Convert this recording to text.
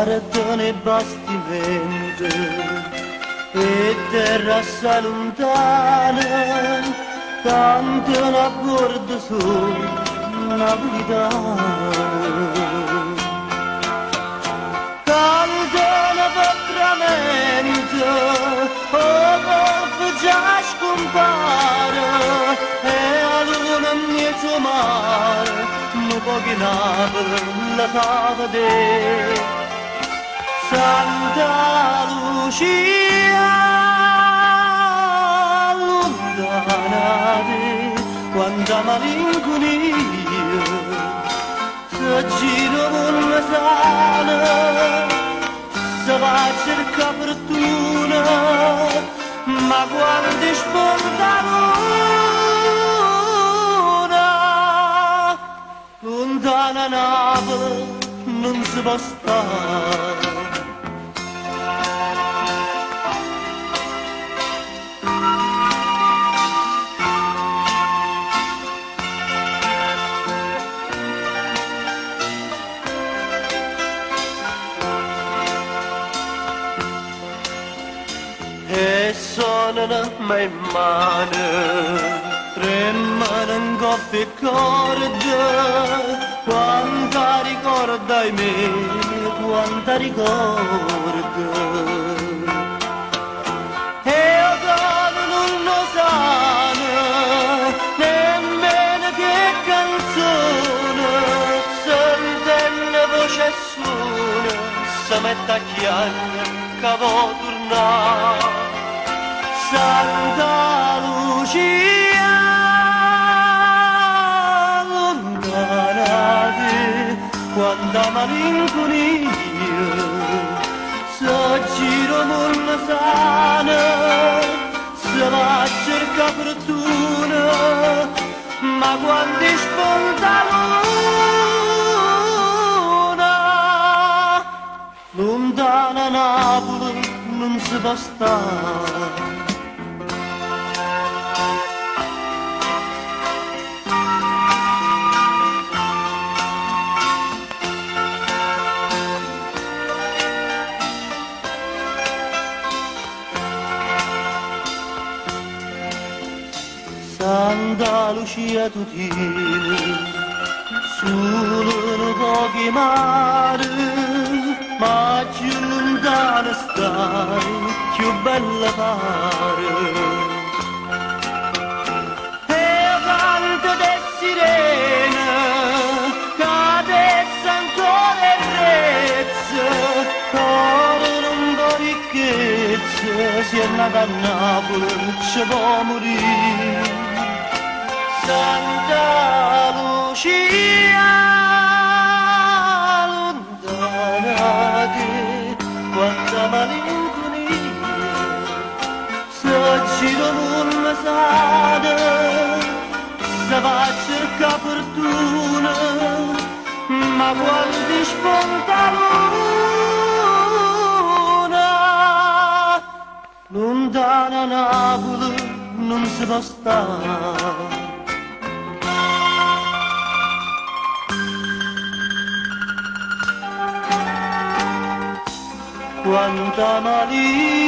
guardano i bastimenti e terra assai lontana, cantano a bordo su napolitano. Cantano veramente, oh golf già scompare, e a luna mezzo mare, non pochi Napoli la fa vedere. Santa Lucia, lontanate, quanta malinconia, se giro con la sala, se va a cercare fortuna, ma quando spunta l'una, lontana Napoli non si può stare. E suonano mai mani, tremano in coppie e corde, quanta ricorda i miei, quanta ricorda. E io non lo sanno, nemmeno che canzone, sentendo voce suona, si mette a chiagna che vuoi tornare. Santa Lucia, lontanate, quanta malinconia, se giro con la sana, se va a cercare fortuna, ma quando spunta l'una, lontana Napoli non si può stare. Santa Lucia Tutini, solo pochi mari, ma più lontana stai, più bella pare. E canto de sirene, che adesso ancora è rezza, corrono un po' ricchezza, si è nata a Napoli, ci può morire. Santa Lucia, lontanate, quanta malinconia, se giro con la strada, se va a cercare fortuna, ma quando spunta l'una, lontana Napoli non si può stare. Quanta malinconia.